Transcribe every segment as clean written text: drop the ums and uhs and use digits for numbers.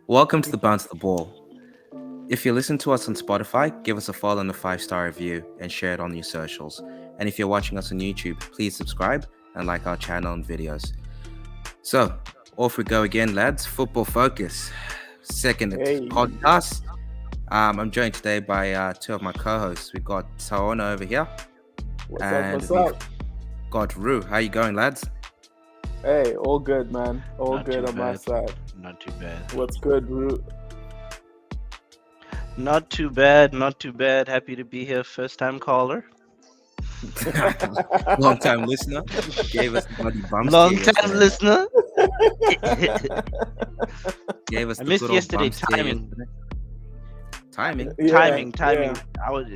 Welcome to the Bounce the Ball. If you listen to us on Spotify, give us a follow and a 5-star review and share it on your socials. And if you're watching us on YouTube, please subscribe and like our channel and videos. So, off we go again, lads. Football Focus, second Hey, podcast. I'm joined today by two of my co-hosts. We've got Toana over here, what's up? and What's we've up? got Rue. How you going, lads? Hey, all good, man. All Not good too on my bad. side. Not too bad. What's good, Root? Not too bad. Not too bad. Happy to be here. First time caller. Long time listener. Gave us the bloody bump Long steer time yesterday. listener. Gave us I the missed good old yesterday. bump steer Timing. yesterday. Timing. Timing. Yeah, I was.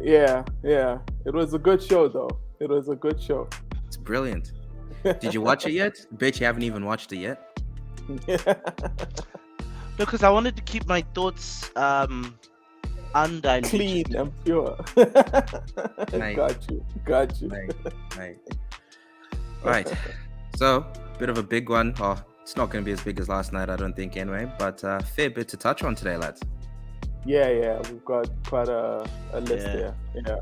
yeah. It was a good show, though. It was a good show. It's brilliant. Did you watch it yet? Bet you haven't even watched it yet. No, because I wanted to keep my thoughts undiluted. Clean and pure. Mate. Got you. Mate. Right. So, bit of a big one. Oh, it's not going to be as big as last night, I don't think, anyway. But fair bit to touch on today, lads. Yeah. We've got quite a list Yeah. here. Yeah.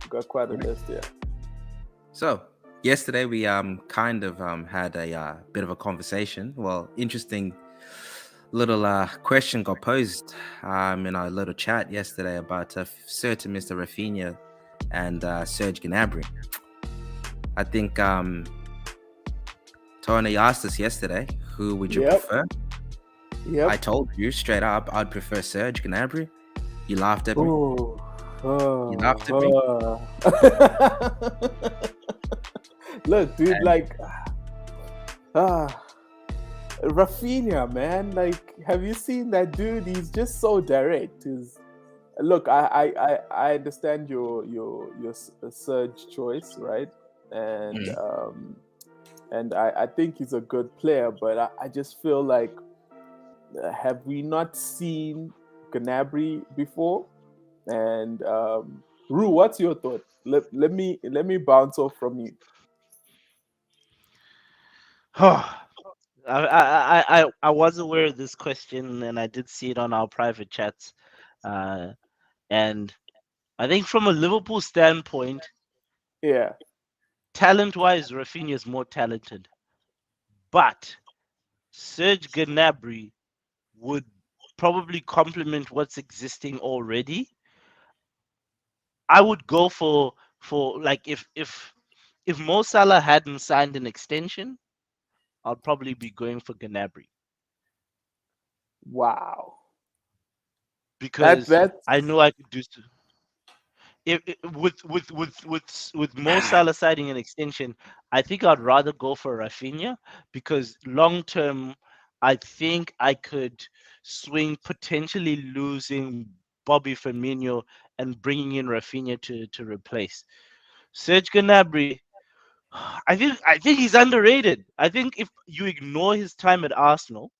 We've got quite a list here. So, yesterday we kind of had a bit of a conversation. Well, interesting little question got posed in our little chat yesterday about certain Mr. Raphinha and Serge Gnarbry. I think Tony asked us yesterday, who would you Yep. prefer? Yep. I told you straight up, I'd prefer Serge Gnabry. You laughed at me. Ooh. You laughed at me. Look, dude, And- like, Raphinha, man. Like, have you seen that dude? He's just so direct. Look, I understand your Surge choice, right? And I think he's a good player, but I just feel like, have we not seen Gnabry before? And Rue, what's your thought? Let me bounce off from you. I was aware of this question, and I did see it on our private chats. And I think from a Liverpool standpoint, Yeah, talent-wise, Rafinha is more talented, but Serge Gnabry would probably complement what's existing already. I would go for like if Mo Salah hadn't signed an extension, I'd probably be going for Gnabry wow. because That's I know I could do. With Mo Salah signing an extension, I think I'd rather go for Rafinha because long term, I think I could swing potentially losing Bobby Firmino and bringing in Rafinha to replace Serge Gnabry. I think he's underrated. I think if you ignore his time at Arsenal,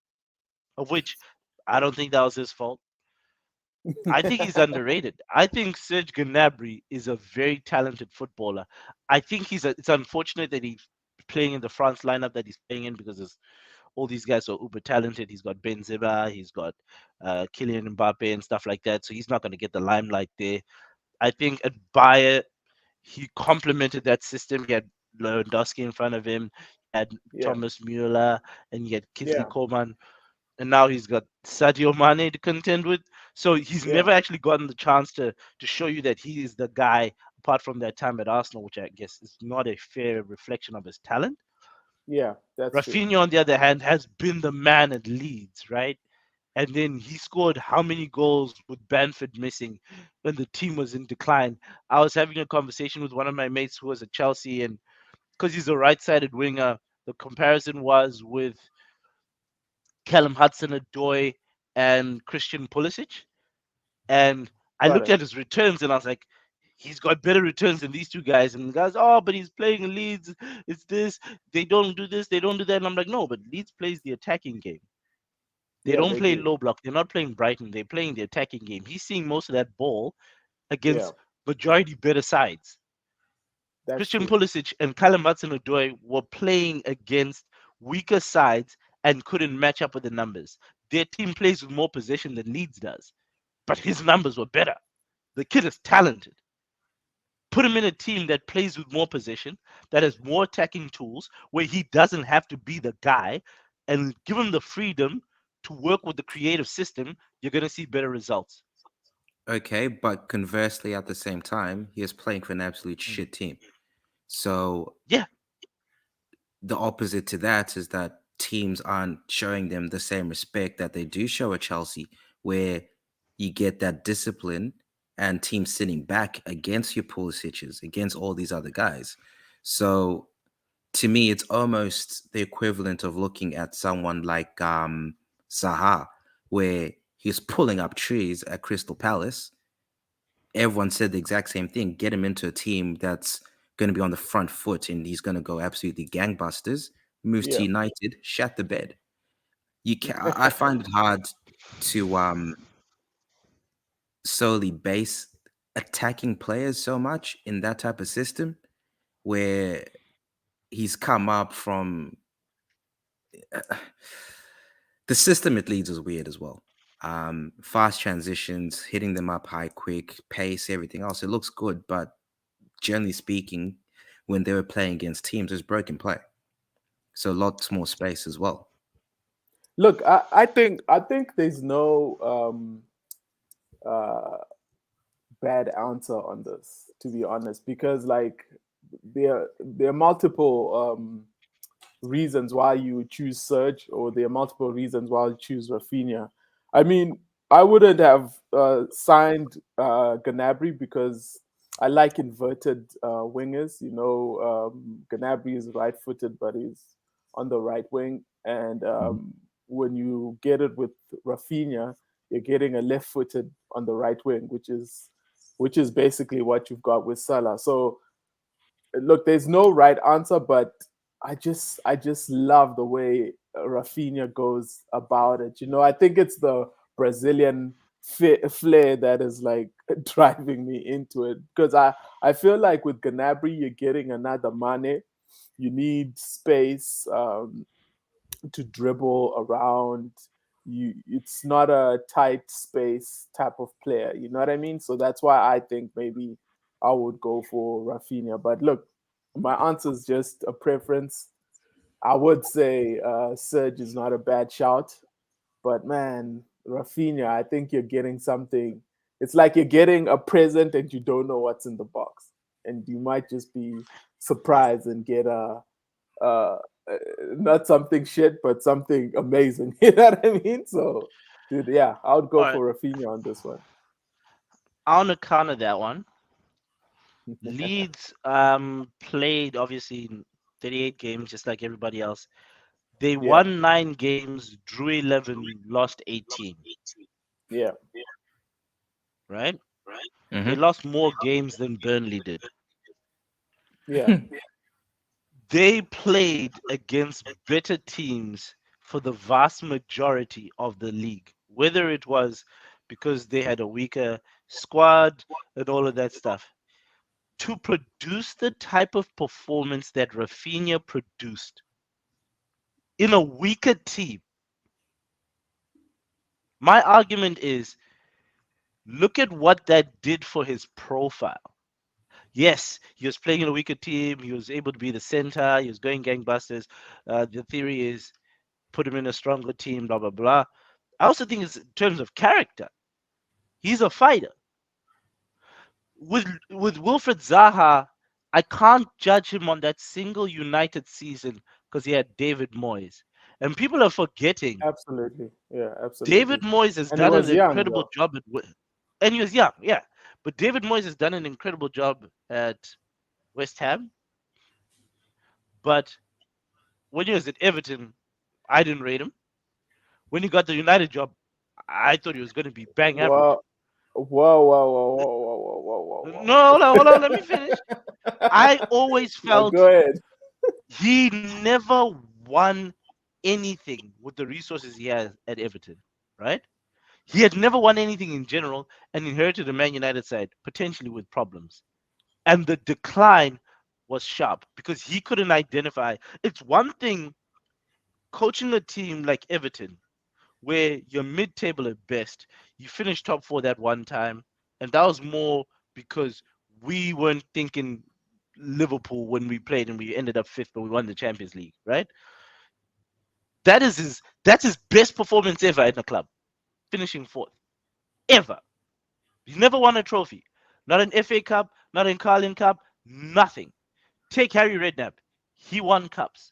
of which I don't think that was his fault. I think he's underrated. I think Serge Gnabry is a very talented footballer. I think it's unfortunate that he's playing in the France lineup that he's playing in because all these guys are uber talented. He's got Benzema, he's got Kylian Mbappe and stuff like that. So he's not going to get the limelight there. I think at Bayer, he complemented that system. He had Lewandowski in front of him, he had yeah, Thomas Mueller, and he had Kingsley yeah, Coman, and now he's got Sadio Mane to contend with. So he's yeah, never actually gotten the chance to show you that he is the guy. Apart from that time at Arsenal, which I guess is not a fair reflection of his talent. yeah. That's true. Rafinha, on the other hand, has been the man at Leeds, right? And then he scored how many goals with Bamford missing when the team was in decline? I was having a conversation with one of my mates who was at Chelsea, and because he's a right-sided winger, the comparison was with Callum Hudson-Odoi and Christian Pulisic. And I Got looked it. at his returns and I was like, he's got better returns than these two guys. And the guys, oh, but he's playing in Leeds. It's this. They don't do this. They don't do that. And I'm like, no, but Leeds plays the attacking game. They Yeah, don't they play do. low block. They're not playing Brighton. They're playing the attacking game. He's seeing most of that ball Yeah, against majority better sides. that's Christian true. Pulisic and Callum Hudson-Odoi were playing against weaker sides and couldn't match up with the numbers. Their team plays with more possession than Leeds does, but his numbers were better. The kid is talented. Put him in a team that plays with more possession, that has more attacking tools, where he doesn't have to be the guy, and give him the freedom to work with the creative system, you're going to see better results. Okay, but conversely, at the same time, he is playing for an absolute Mm. shit team. So Yeah, the opposite to that is that teams aren't showing them the same respect that they do show at Chelsea, where you get that discipline and teams sitting back against your Pulisic's, against all these other guys. So to me, it's almost the equivalent of looking at someone like Zaha, where he's pulling up trees at Crystal Palace. Everyone said the exact same thing. Get him into a team that's going to be on the front foot and he's going to go absolutely gangbusters. Moves to Yeah. United, shat the bed. You can I find it hard to solely base attacking players so much in that type of system where he's come up from the system it leads is weird as well. Fast transitions, hitting them up high, quick, pace, everything else. It looks good, but generally speaking, when they were playing against teams, it was broken play. So lots more space as well. Look, I think there's no uh, bad answer on this, to be honest, because like there are multiple reasons why you would choose Serge, or there are multiple reasons why you choose Raphinha. I mean, I wouldn't have signed Gnabry because I like inverted wingers. Gnabry is right-footed, but he's on the right wing, and when you get it with Raphinha, you're getting a left-footed on the right wing, which is basically what you've got with Salah. So look, there's no right answer, but I just love the way Raphinha goes about it. I think it's the Brazilian flair that is like driving me into it, because I feel like with Gnabry you're getting another Mane. You need space to dribble around. It's not a tight space type of player. You know what I mean? So that's why I think maybe I would go for Rafinha. But look, my answer is just a preference. I would say Serge is not a bad shout, but man, Rafinha, I think you're getting something. It's like you're getting a present and you don't know what's in the box, and you might just be surprised and get uh, uh, not something shit, but something amazing. You know what I mean? So, dude, yeah, I would go all right. for Rafinha on this one. On account of that one, Leeds played obviously in 38 games, just like everybody else. They Yeah, won 9 games, drew 11, lost 18. yeah, Right? They Mm-hmm. lost more games than Burnley did. yeah, They played against better teams for the vast majority of the league, whether it was because they had a weaker squad and all of that stuff. To produce the type of performance that Raphinha produced in a weaker team, my argument is look at what that did for his profile. Yes, he was playing in a weaker team. He was able to be the center. He was going gangbusters. The theory is put him in a stronger team, blah, blah, blah. I also think it's in terms of character. He's a fighter. With Wilfred Zaha, I can't judge him on that single United season because he had David Moyes. And people are forgetting absolutely. Yeah, David absolutely. Moyes has And he done an was young, incredible though. job and he was young, yeah. But David Moyes has done an incredible job at West Ham. But when he was at Everton, I didn't rate him. When he got the United job, I thought he was going to be bang average. Whoa, whoa, whoa, whoa, whoa, whoa, whoa, whoa, whoa, No, hold on, let me finish. whoa. I always Yeah, felt go ahead. he never won anything with the resources he has at Everton, right? He had never won anything in general and inherited a Man United side, potentially with problems. And the decline was sharp because he couldn't identify. It's one thing coaching a team like Everton, where you're mid-table at best, you finished top four that one time, and that was more because we weren't thinking Liverpool when we played and we ended up fifth, but we won the Champions League, right? That's his best performance ever in a club, finishing fourth ever. He's never won a trophy, not an FA Cup, not in Carling Cup, nothing. Take Harry Redknapp, he won cups.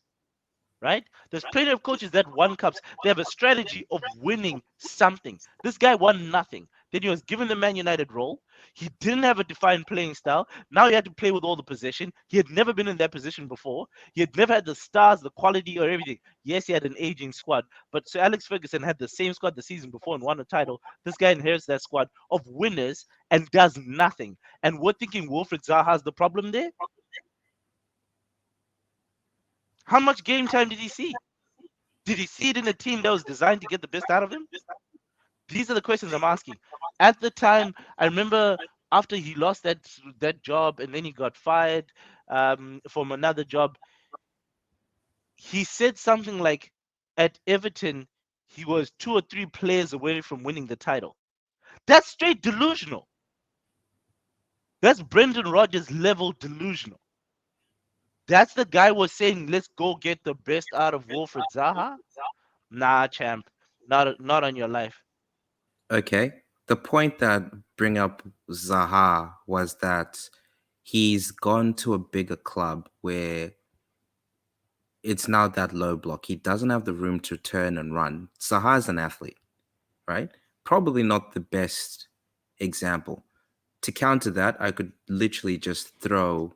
Right? There's plenty of coaches that won cups. They have a strategy of winning something. This guy won nothing. Then he was given the Man United role. He didn't have a defined playing style. Now he had to play with all the possession. He had never been in that position before. He had never had the stars, the quality, or everything. Yes, he had an aging squad, but Sir Alex Ferguson had the same squad the season before and won a title. This guy inherits that squad of winners and does nothing. And we're thinking Wilfred Zaha's the problem there. How much game time did he see? Did he see it in a team that was designed to get the best out of him? These are the questions I'm asking. At the time, I remember after he lost that job and then he got fired from another job, he said something like, at Everton, he was 2 or 3 players away from winning the title. That's straight delusional. That's Brendan Rodgers level delusional. That's the guy was saying, let's go get the best out of Wilfred Zaha. Nah, champ, not on your life. Okay. The point that bring up Zaha was that he's gone to a bigger club where it's now that low block. He doesn't have the room to turn and run. Zaha is an athlete, right? Probably not the best example. To counter that, I could literally just throw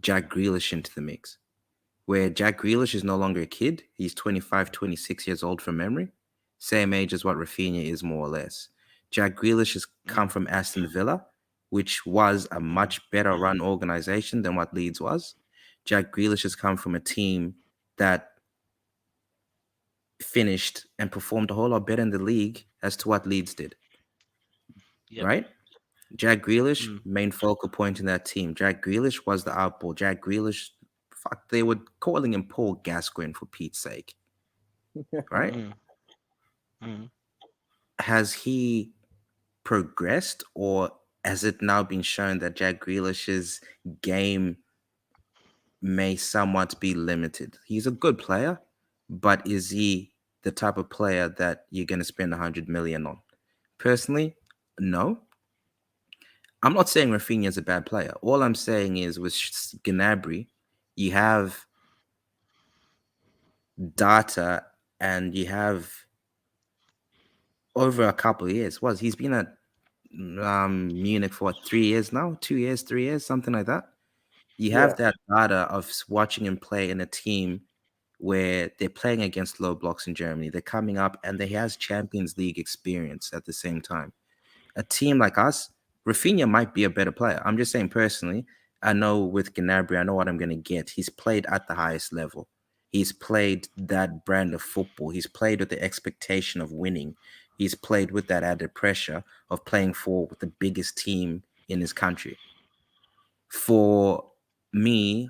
Jack Grealish into the mix, where Jack Grealish is no longer a kid. He's 25, 26 years old from memory. Same age as what Raphinha is, more or less. Jack Grealish has come from Aston Villa, which was a much better run organization than what Leeds was. Jack Grealish has come from a team that finished and performed a whole lot better in the league as to what Leeds did, Yep. right? Jack Grealish, main focal point in that team. Jack Grealish was the outball. Jack Grealish, fuck, they were calling him Paul Gascoigne for Pete's sake, right? Has he progressed, or has it now been shown that Jack Grealish's game may somewhat be limited? He's a good player, but is he the type of player that you're going to spend 100 million on? Personally, no. I'm not saying Raphinha is a bad player. All I'm saying is with Gnarbry, you have data and you have over a couple of years. He's been at Munich for what, 3 years now? 2 years, 3 years, something like that. You have that data of watching him play in a team where they're playing against low blocks in Germany. They're coming up and he has Champions League experience at the same time. A team like us, Raphinha might be a better player. I'm just saying personally, I know with Gnabry, I know what I'm going to get. He's played at the highest level. He's played that brand of football. He's played with the expectation of winning. He's played with that added pressure of playing for the biggest team in his country. For me,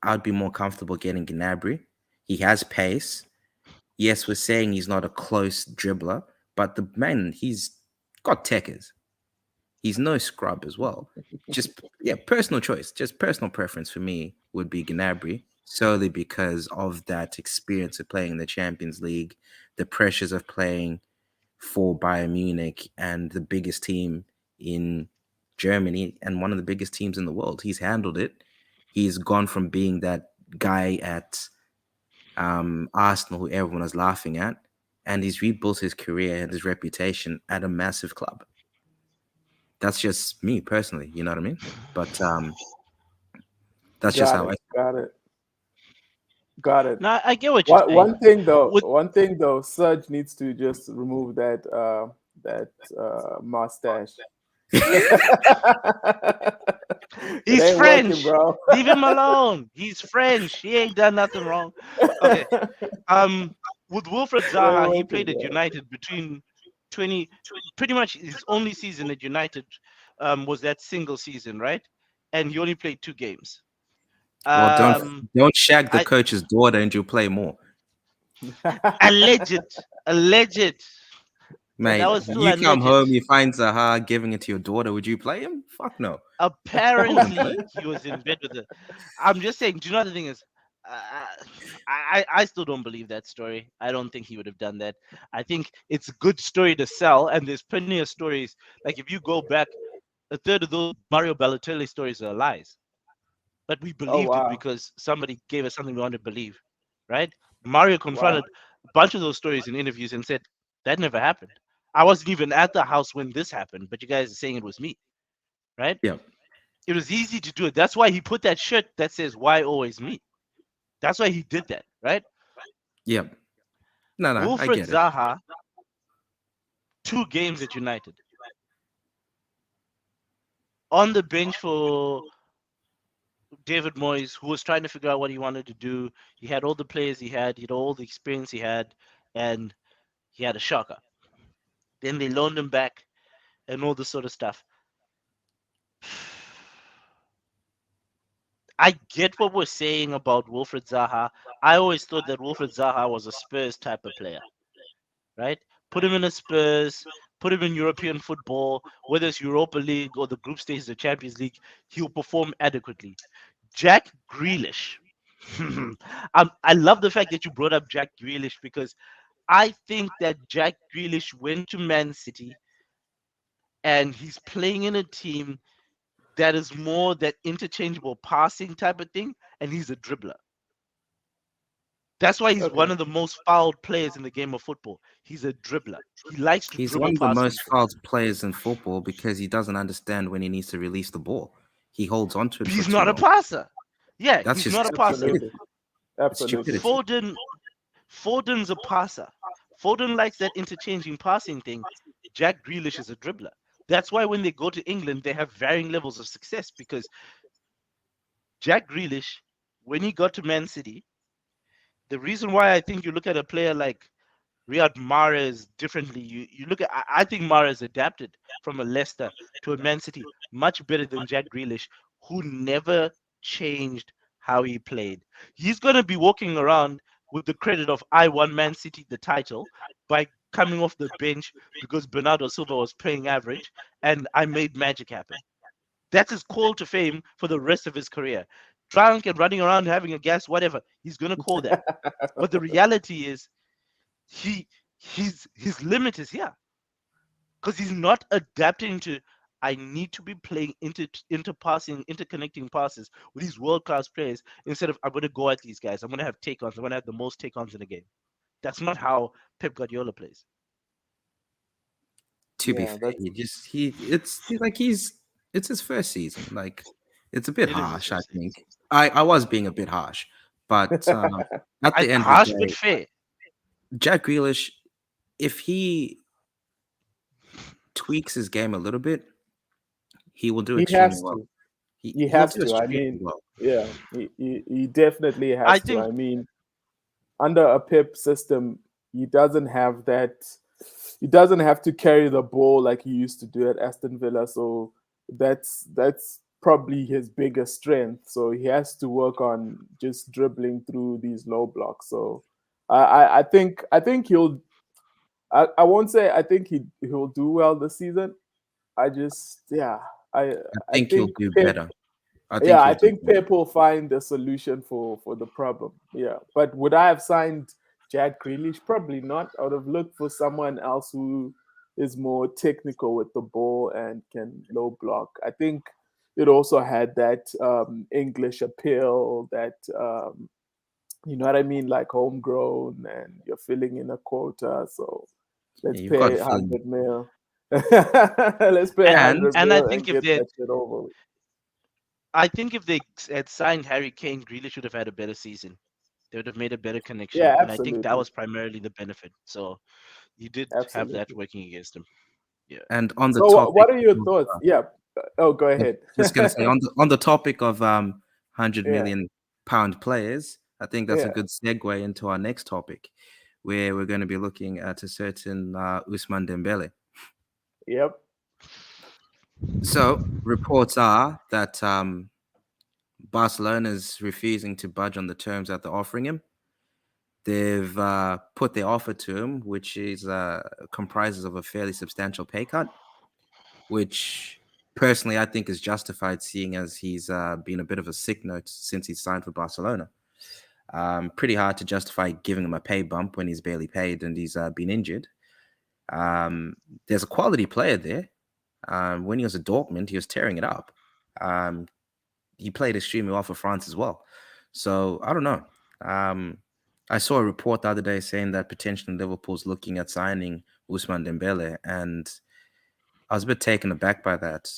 I'd be more comfortable getting Gnabry. He has pace. Yes, we're saying he's not a close dribbler, but the man, he's got techers. He's no scrub as well. Just, personal choice. Just personal preference for me would be Gnabry, solely because of that experience of playing in the Champions League, the pressures of playing for Bayern Munich and the biggest team in Germany and one of the biggest teams in the world. He's handled it. He's gone from being that guy at Arsenal who everyone was laughing at, and he's rebuilt his career and his reputation at a massive club. That's just me personally, you know what I mean? But that's just how I got it. No, I get what you're saying. One thing though, Serge needs to just remove that mustache. He's French, working, bro. Leave him alone. He's French. He ain't done nothing wrong. Okay. With Wilfred Zaha, he played at United between 20. Pretty much his only season at United was that single season, right? And he only played 2 games. Well, don't shag the coach's daughter and you'll play more. Alleged. And that Mate, was still you come alleged. home, you find Zaha giving it to your daughter. Would you play him? Fuck no. I wouldn't play Apparently, him. he was in bed with her. I'm just saying. Do you know the thing is? Uh, I still don't believe that story. I don't think he would have done that. I think it's a good story to sell, and there's plenty of stories. Like if you go back, a third of those Mario Balotelli stories are lies, but we Oh believed it wow. because somebody gave us something we wanted to believe, right? Mario Wow. confronted a bunch of those stories in interviews and said that never happened. I wasn't even at the house when this happened, but you guys are saying it was me, right? Yeah. It was easy to do it. That's why he put that shirt that says "Why always me." That's why he did that, right? Yeah. No, I Wilfred get it. Zaha, 2 games at United, on the bench for David Moyes, who was trying to figure out what he wanted to do. He had all the players he had all the experience he had, and he had a shocker. Then they loaned him back and all this sort of stuff. I get what we're saying about Wilfred Zaha. I always thought that Wilfred Zaha was a Spurs type of player, right? Put him in a Spurs, put him in European football, whether it's Europa League or the group stages of Champions League, he'll perform adequately. Jack Grealish. I love the fact that you brought up Jack Grealish because I think that Jack Grealish went to Man City and he's playing in a team that is more that interchangeable passing type of thing, and he's a dribbler. That's why he's Okay. one of the most fouled players in the game of football. He's a dribbler. He likes to He's one dribble of the past most people. fouled players in football because he doesn't understand when he needs to release the ball. He holds on to it for He's too not a long. passer. Yeah, That's he's just not a passer. Absolutely. stupidity. It's Absolutely. stupidity. Foden's a passer. Foden likes that interchanging passing thing. Jack Grealish is a dribbler. That's why when they go to England, they have varying levels of success because Jack Grealish, when he got to Man City, the reason why I think you look at a player like Riyad Mahrez differently, you look at I think Mahrez adapted from a Leicester to a Man City much better than Jack Grealish, who never changed how he played. He's gonna be walking around with the credit of I won Man City the title by coming off the bench because Bernardo Silva was playing average and I made magic happen. That's his call to fame for the rest of his career. Drunk and running around having a gas, whatever. He's gonna call that. But the reality is he his limit is here because he's not adapting to I need to be playing inter passing, interconnecting passes with these world class players instead of I'm gonna go at these guys. I'm gonna have take ons. I'm gonna have the most take ons in the game. That's not how Pep Guardiola plays. To be Yeah, fair, that's he's it's his first season. Like it's a bit It is his harsh, I first season. think. I was being a bit harsh, but at I the end of the harsh but day, fair. Jack Grealish, if he tweaks his game a little bit, he will do he extremely has well. to. He He he'll has do to. I extremely mean, well. yeah, he definitely I has to. think I mean, under a Pep system, he doesn't have that. He doesn't have to carry the ball like he used to do at Aston Villa. So that's probably his biggest strength. So he has to work on just dribbling through these low blocks. So I think he'll. I won't say I think he'll do well this season. I just yeah I I I think he'll think do Pep better. I yeah, think he'll I do think better. Pep will find a solution for the problem. Yeah, but would I have signed Jack Grealish? Probably not. I would have looked for someone else who is more technical with the ball and can low block. I think it also had that English appeal, that you know what I mean, like homegrown, and you're filling in a quota. So Yeah, let's you've got pay to fill in. 100 mil. Let's pay a And hundred and I mil think and if get they that shit over with. had signed Harry Kane, Grealish would have had a better season. They would have made a better connection, Yeah, and I think that absolutely. was primarily the benefit. So you did have that Absolutely. working against him. Yeah. and on the So, topic what are your of, thoughts? Yeah. Oh, go I was ahead. just gonna say on the topic of 100 Yeah. million pound players, I think that's a Yeah. good segue into our next topic, where we're going to be looking at a certain Usman Dembele. Yep. So reports are that Barcelona is refusing to budge on the terms that they're offering him. they've put their offer to him, which is comprises of a fairly substantial pay cut, which personally I think is justified, seeing as he's been a bit of a sick note since he signed for Barcelona. Pretty hard to justify giving him a pay bump when he's barely paid and he's been injured. There's a quality player there. When he was at Dortmund, he was tearing it up. He played extremely well for France as well. So I don't know. I saw a report the other day saying that potentially Liverpool's looking at signing Ousmane Dembele, and I was a bit taken aback by that.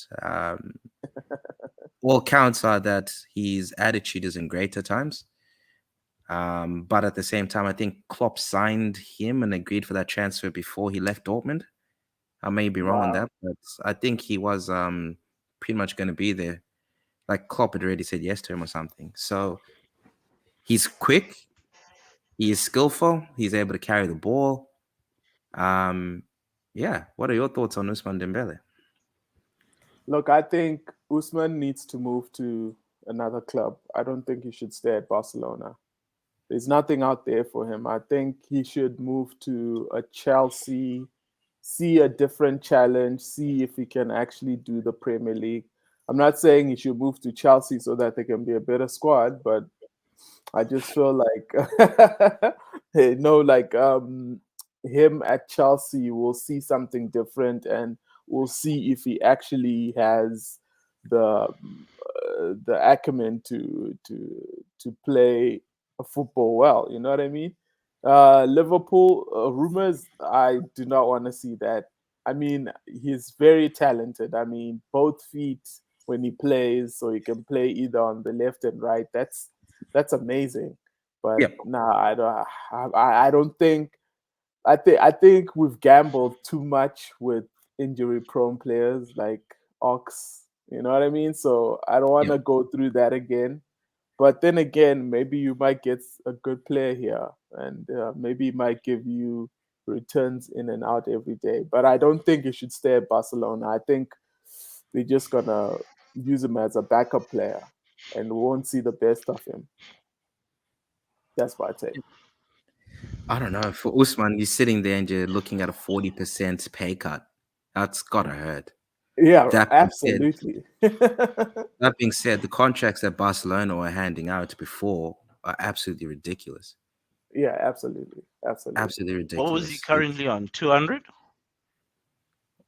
All counts are that his attitude isn't great at times. But at the same time, I think Klopp signed him and agreed for that transfer before he left Dortmund. I may be wrong on Wow. that, but I think he was pretty much going to be there. Like Klopp had already said yes to him or something. So he's quick, he is skillful, he's able to carry the ball. Yeah. What are your thoughts on Ousmane Dembele? Look, I think Usman needs to move to another club. I don't think he should stay at Barcelona. There's nothing out there for him. I think he should move to a Chelsea, see a different challenge, see if he can actually do the Premier League. I'm not saying he should move to Chelsea so that they can be a better squad, but I just feel like him at Chelsea, we'll see something different, and we'll see if he actually has the acumen to play football well. You know what I mean? Liverpool rumors. I do not want to see that. I mean, he's very talented. I mean, both feet when he plays, so he can play either on the left and right. That's amazing. But Yeah. nah, I don't think. I think we've gambled too much with injury prone players like Ox. You know what I mean? So I don't want Yeah. to go through that again. But then again, maybe you might get a good player here, and maybe he might give you returns in and out every day. But I don't think he should stay at Barcelona. I think they're just gonna use him as a backup player, and we won't see the best of him. That's what I take. I don't know. For Usman, you're sitting there and you're looking at a 40% pay cut. That's gotta hurt. Yeah, That being said, absolutely. that being said, the contracts that Barcelona were handing out before are absolutely ridiculous. Yeah, absolutely, absolutely. Absolutely What was he ridiculous. It's currently on? 200?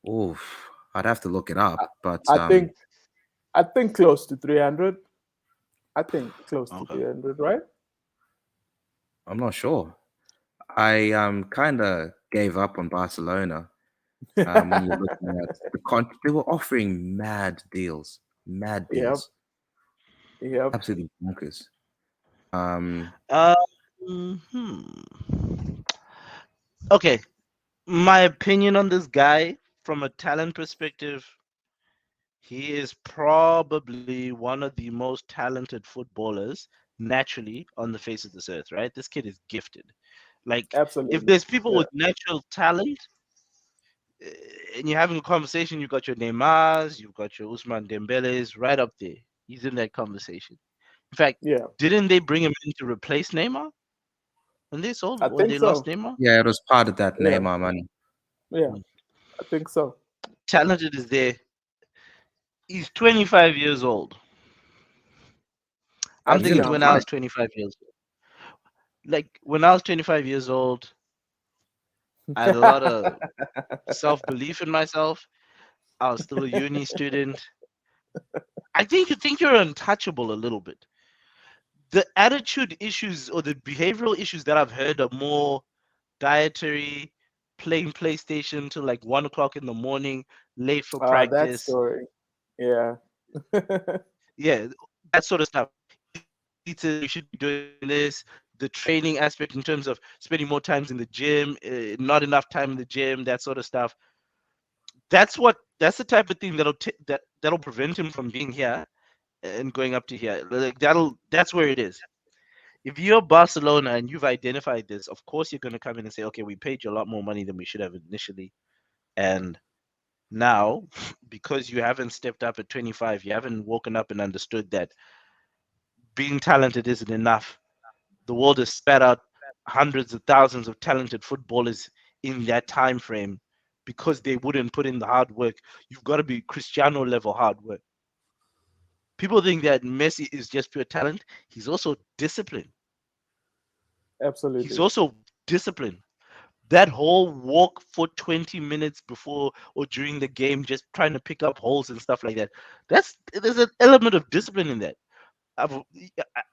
oof. I'd have to look it up, I, but I think I think close to 300. I think close to Okay. 300, right? I'm not sure. I kind of gave up on Barcelona when you're looking at they were offering mad Yep, deals, yep. absolutely bonkers. Um, Uh, hmm. Okay. My opinion on this guy from a talent perspective, he is probably one of the most talented footballers naturally on the face of this earth, right? This kid is gifted. Like, if Absolutely. there's people Yeah. with natural talent, eh, and you're having a conversation, you've got your Neymars, you've got your Usman Dembele's right up there. He's in that conversation. In fact, Yeah. didn't they bring him in to replace Neymar when they sold I when think they lost so. Neymar? yeah, it was part of that Yeah. Neymar money. Yeah. Mm. I think so. Talented is there. He's 25 years old. I'm He's in thinking his when Absolutely. I was prime. 25 years old. Like when I was 25 years old, I had a lot of self-belief in myself. I was still a uni student. I think you think you're untouchable a little bit. The attitude issues or the behavioral issues that I've heard are more dietary, playing PlayStation till like 1 o'clock in the morning, late for That practice. story. Yeah. Yeah, that sort of stuff. Eater, you should be doing this. The training aspect in terms of spending more times in the gym, not enough time in the gym, that sort of stuff. That's the type of thing that'll prevent him from being here and going up to here. Like that's where it is. If you're Barcelona and you've identified this, of course you're going to come in and say, okay, we paid you a lot more money than we should have initially, and now because you haven't stepped up at 25, you haven't woken up and understood that being talented isn't enough. The world has spat out hundreds of thousands of talented footballers in that time frame because they wouldn't put in the hard work. You've got to be Cristiano level hard work. People think that Messi is just pure talent. He's also disciplined. He's Absolutely. also disciplined. That whole walk for 20 minutes before or during the game, just trying to pick up holes and stuff like that. There's an element of discipline in that. I've,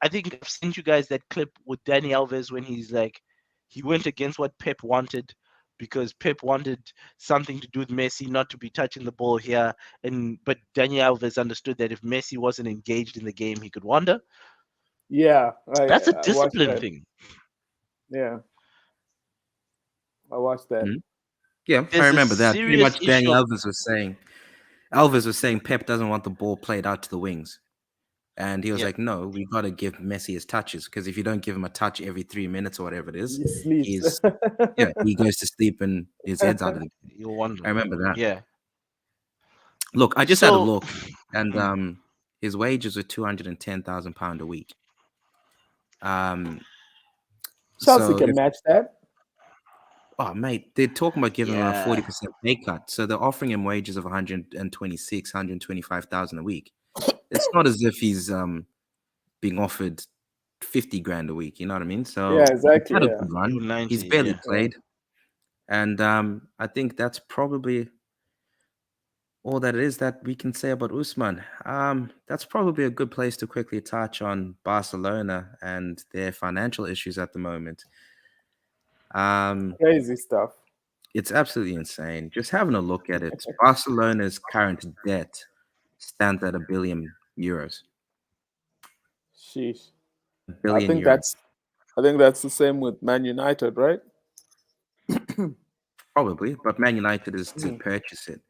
I think I've sent you guys that clip with Danny Alves when he's like, he went against what Pep wanted because Pep wanted something to do with Messi not to be touching the ball here, and but Danny Alves understood that if Messi wasn't engaged in the game, he could wander. Yeah, That's a I watched discipline that. thing. Yeah, I watched that. Mhm. Yeah, I There's a remember that. Pretty serious much, Danny issue of Alves was saying Pep doesn't want the ball played out to the wings. And he was yeah. like, no, we got to give Messi his touches because if you don't give him a touch every 3 minutes or whatever it is, He sleeps. he goes to sleep and his head's out of the game. You wonder. I remember that. Yeah. Look, I just had a So, look, and his wages were £210,000 a week. Chelsea So can if match that. oh mate, they're talking about giving him a yeah. 40% pay cut. So they're offering him wages of 126, 125,000 a week. It's not as if he's being offered 50 grand a week, you know what I mean? So Yeah, he's exactly. had a Yeah. good run. He's 290. barely Yeah. Yeah. played. And I think that's probably all that it is that we can say about Usman. That's probably a good place to quickly touch on Barcelona and their financial issues at the moment. Um, Crazy stuff. it's absolutely insane. Just having a look at it, Barcelona's current debt stands at €1 billion. Sheesh. A I billion think euros. that's I think that's the same with Man United, right? Probably, but Man United is to Mm. purchase it.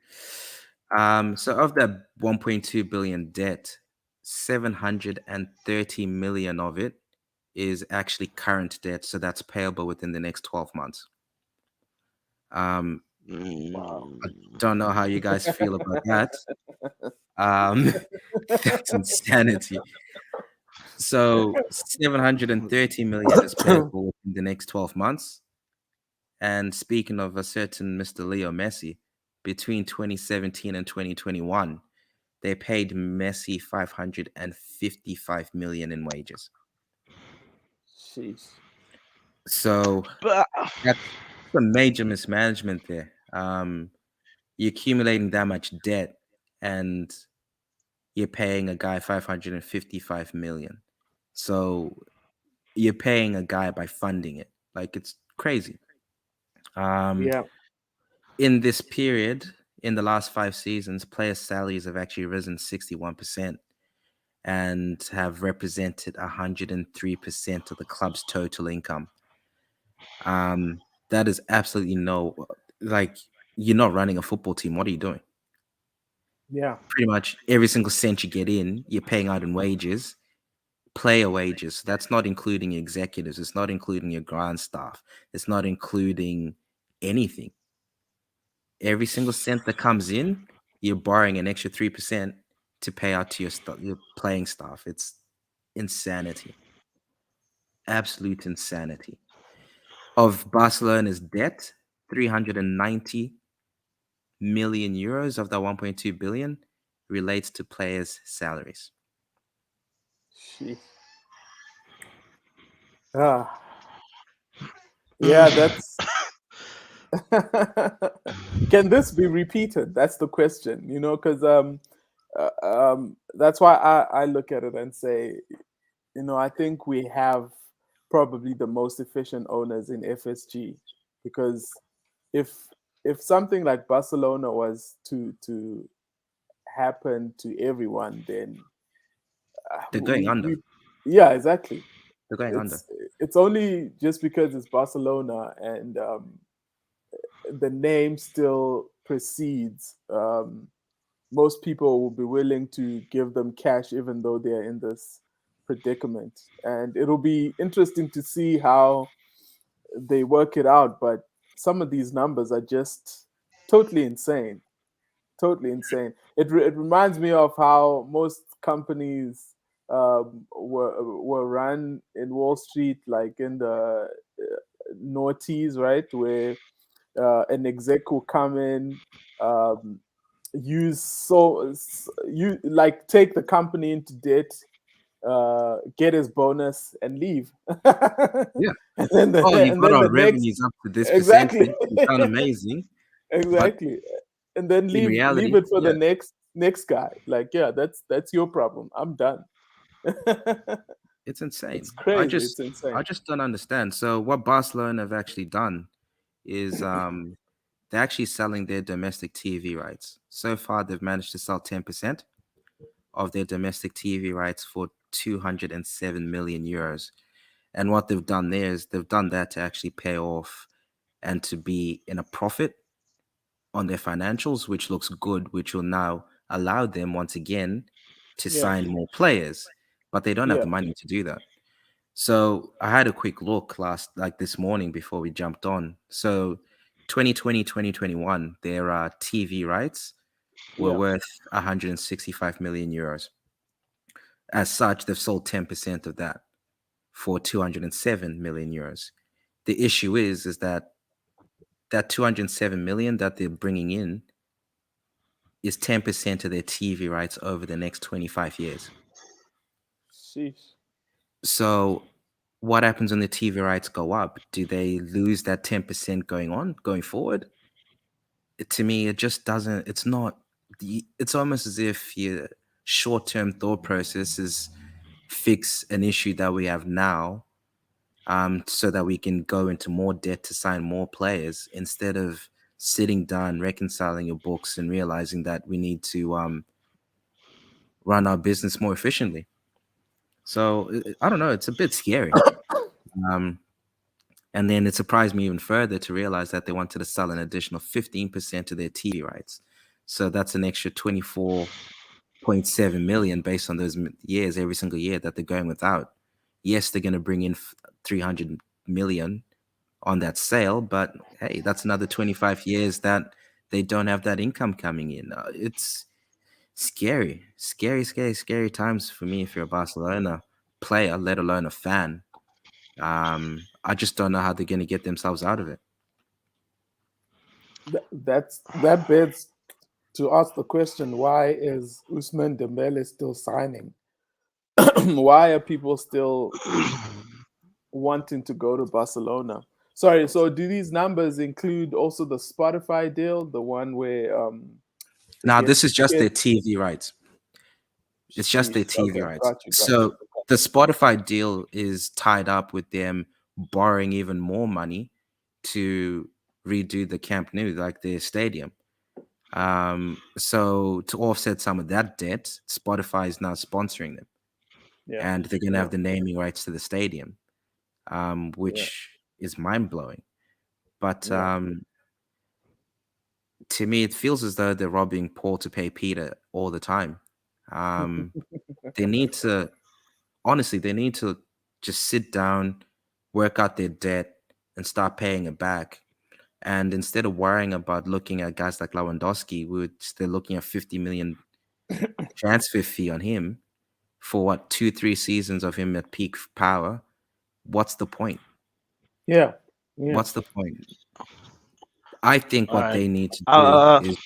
So of that 1.2 billion debt, 730 million of it is actually current debt, so that's payable within the next 12 months. Um, Wow. I Mm. don't know how you guys feel about that. Um, that's insanity. So 730 million is payable within the next 12 months. And speaking of a certain Mr. Leo Messi, between 2017 and 2021, they paid Messi 555 million in wages. Sheesh. So But that's a major mismanagement there. You're accumulating that much debt and you're paying a guy 555 million. So you're paying a guy by funding it. Like it's crazy. Um, Yeah. in this period, in the last 5 seasons, players' salaries have actually risen 61% and have represented 103% of the club's total income. That is absolutely like, you're not running a football team. What are you doing? Yeah. Pretty much every single cent you get in, you're paying out in wages, player wages. That's not including executives. It's not including your ground staff. It's not including anything. Every single cent that comes in, you're borrowing an extra 3% to pay out to your playing staff. It's insanity. Absolute insanity. Of Barcelona's debt, 390 million euros of that 1.2 billion relates to players' salaries. Sheesh. Ah. Yeah, that's can this be repeated? That's the question, because that's why I look at it and say, I think we have probably the most efficient owners in FSG, because if if something like Barcelona was to happen to everyone, then They're going under. we yeah, exactly. They're going under. It's it's only just because it's Barcelona and the name still precedes. Most people will be willing to give them cash even though they're in this predicament, and it'll be interesting to see how they work it out. But some of these numbers are just totally insane, totally insane. It reminds me of how most companies were run in Wall Street, like in the naughties, right? Where an exec will come in, um, you like take the company into debt, get his bonus, and leave. Yeah. And then Oh, you got the our next, revenues up to this exactly, percentage. You sound amazing, but exactly, and then in leave reality, it for the yeah, next guy. Like, yeah, that's your problem. I'm done. it's It's insane. crazy. It's insane. I just don't understand. So what Barcelona have actually done is they're actually selling their domestic TV rights. So far, they've managed to sell 10% of their domestic TV rights for 207 million euros. And what they've done there is they've done that to actually pay off and to be in a profit on their financials, which looks good, which will now allow them once again to Yeah, sign more players. But they don't have yeah, the money to do that. So I had a quick look like this morning before we jumped on. So 2020, 2021, their TV rights were yeah. worth 165 million euros. As such, they've sold 10% of that for 207 million euros. The issue is that 207 million that they're bringing in is 10% of their TV rights over the next 25 years. Sheesh. So what happens when the TV rights go up? Do they lose that 10% going forward? To me, it just doesn't, it's not, it's almost as if your short-term thought process is fix an issue that we have now, so that we can go into more debt to sign more players instead of sitting down, reconciling your books and realizing that we need to run our business more efficiently. So I don't know, it's a bit scary. Um, and then it surprised me even further to realize that they wanted to sell an additional 15% of their TV rights. So that's an extra 24.7 million based on those years, every single year that they're going without. Yes, they're going to bring in 300 million on that sale, but hey, that's another 25 years that they don't have that income coming in. It's scary times for me if you're a Barcelona player, let alone a fan. I just don't know how they're going to get themselves out of it. That begs to ask the question: why is Usman Dembele still signing? Why are people still wanting to go to Barcelona? Sorry, so do these numbers include also the Spotify deal, the one where they Now, get this is just their tickets? TV rights. It's just their Sheesh. TV Okay, rights. got you. So the Spotify deal is tied up with them borrowing even more money to redo the Camp Nou, like their stadium. So to offset some of that debt, Spotify is now sponsoring them, Yeah, and they're gonna yeah, have the naming rights to the stadium, yeah, which is mind blowing. But yeah. to me, it feels as though they're robbing Paul to pay Peter all the time. Um, they need to honestly, they need to just sit down, work out their debt, and start paying it back. And instead of worrying about looking at guys like Lewandowski, they're looking at 50 million transfer fee on him for what 2-3 seasons of him at peak power. What's the point? Yeah, yeah. What's the point? I think All what right. they need to do Uh, is,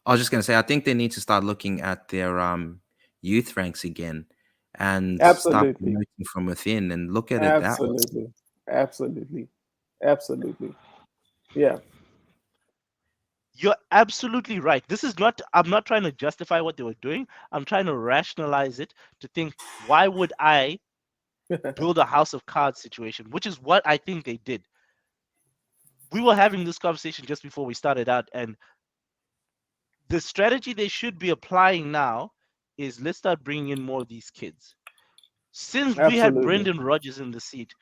I was just gonna say, I think they need to start looking at their youth ranks again and start Absolutely, promoting from within and look at it that way. absolutely, absolutely, absolutely. Yeah, you're absolutely right. This is not, I'm not trying to justify what they were doing. I'm trying to rationalize it to think, why would I build a house of cards situation, which is what I think they did. We were having this conversation just before we started out, and the strategy they should be applying now is, let's start bringing in more of these kids. Since we had absolutely. Brendan Rodgers in the seat,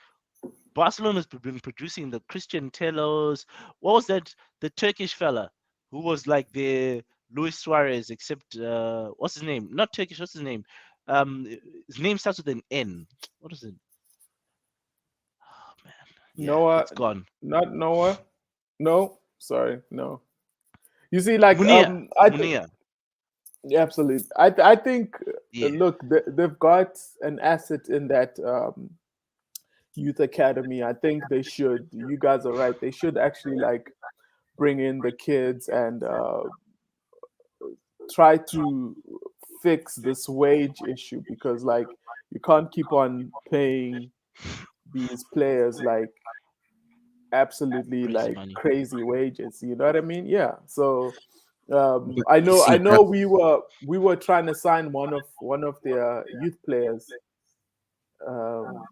Barcelona's been producing the Christian Telos. What was that? The Turkish fella who was like the Luis Suarez, except what's his name? Not Turkish. What's his name? Um, his name starts with an N. What is it? Oh man, yeah, Noah, it's gone. not Noah. No, sorry, no. You see, like Munia, I think Munia. absolutely. I think Yeah, look, they've got an asset in that youth academy. I think they should. You guys are right. They should actually like bring in the kids and try to fix this wage issue because like you can't keep on paying these players like absolutely Crazy like money. crazy wages. You know what I mean? Yeah. So But I you know see, that, we were trying to sign one of their youth players. Um,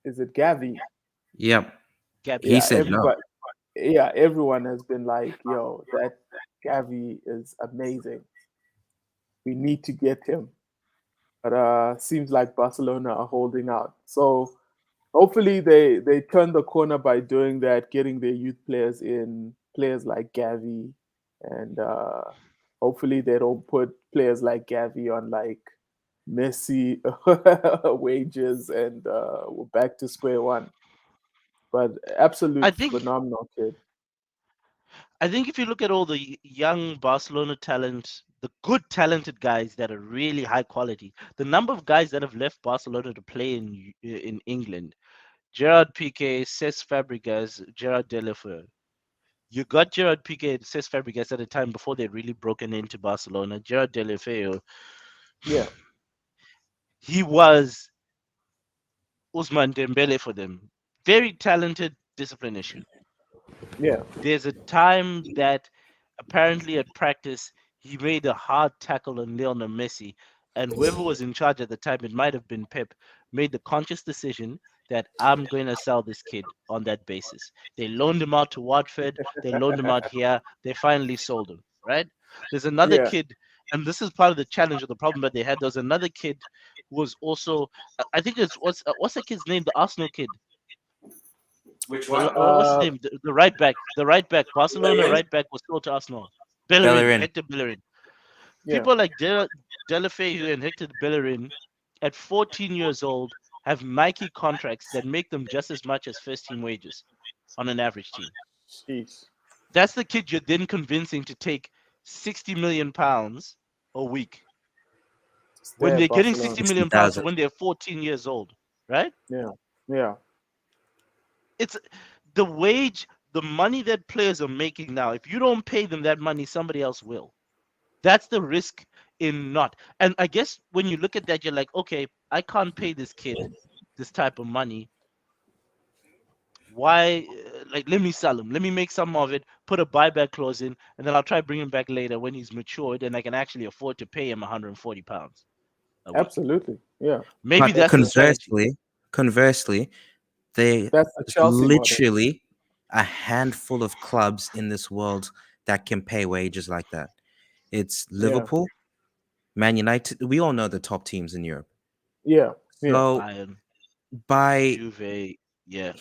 is it Gavi? yeah, Gabby. he Yeah, said no. everyone has been like, yo, that Gavi is amazing. We need to get him. But seems like Barcelona are holding out. So hopefully they turn the corner by doing that, getting their youth players in, players like Gavi, and hopefully they don't put players like Gavi on like Messi wages, and we're back to square one. But I absolute think phenomenal kid. I think if you look at all the young Barcelona talent, the good talented guys that are really high quality, the number of guys that have left Barcelona to play in England, Gerard Piqué, Cesc Fabregas, Gerard Deulofeu. You got Gerard Piqué and Cesc Fabregas at a time before they'd really broken into Barcelona. Gerard Deulofeu, Yeah, he was Usman Dembele for them. Very talented, discipline issue. yeah, There's a time that apparently at practice he made a hard tackle on Lionel Messi, and whoever was in charge at the time, it might have been Pep, made the conscious decision that I'm going to sell this kid on that basis. They loaned him out to Watford, they loaned him out here, they finally sold him, right? There's another yeah. kid, and this is part of the challenge or the problem that they had. There was another kid who was also, I think it's what's that kid's name? The Arsenal kid. Which The one? what's his name? The right back. The right back. Barcelona Bellerin. right back was sold to Arsenal. Bellerin, Bellerin. Hector Bellerin. Yeah, People like Delafeu and Hector Bellerin, at 14 years old, have Nike contracts that make them just as much as first team wages on an average team. sheesh. That's the kid you're then convincing to take 60 million pounds a week when Stay at they're getting 60 Barcelona. million pounds 60,000. when they're 14 years old, right? Yeah, yeah, It's the wage, the money that players are making now. If you don't pay them that money, somebody else will. That's the risk in not. And I guess when you look at that, you're like, okay, I can't pay this kid this type of money. Why? Like, let me sell him. Let me make some of it. Put a buyback clause in, and then I'll try bring him back later when he's matured, and I can actually afford to pay him 140 pounds a week. absolutely. Yeah, Maybe But that's the strategy. conversely, there that's the is Chelsea model. literally a handful of clubs in this world that can pay wages like that. It's Yeah, Liverpool, Man United. We all know the top teams in Europe. yeah, yeah, So Bayern, by Juve, yeah.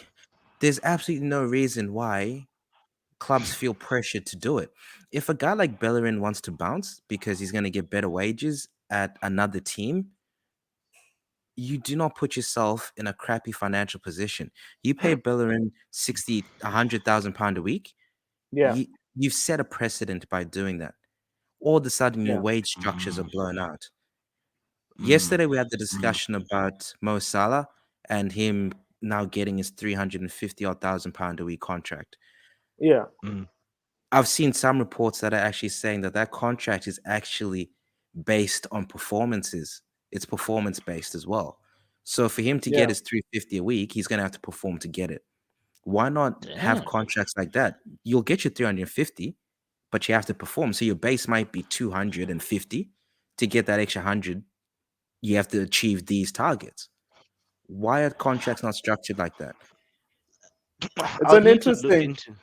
there's absolutely no reason why clubs feel pressured to do it. If a guy like Bellerin wants to bounce because he's going to get better wages at another team, you do not put yourself in a crappy financial position. You pay Bellerin 60, 100,000 pound a week. yeah, You you've set a precedent by doing that. All of a sudden, your yeah, wage structures are Mm, blown out. mm, Yesterday, we had the mm, discussion about Mo Salah and him now getting his 350 odd thousand pound a week contract. yeah, mm. I've seen some reports that are actually saying that that contract is actually based on performances. It's performance based as well. So for him to get yeah, his 350 a week, he's going to have to perform to get it. Why not have Damn. contracts like that? You'll get your 350, but you have to perform. So your base might be 250. To get that extra 100, you have to achieve these targets. Why are contracts not structured like that? it's I'll an need to look interesting. into.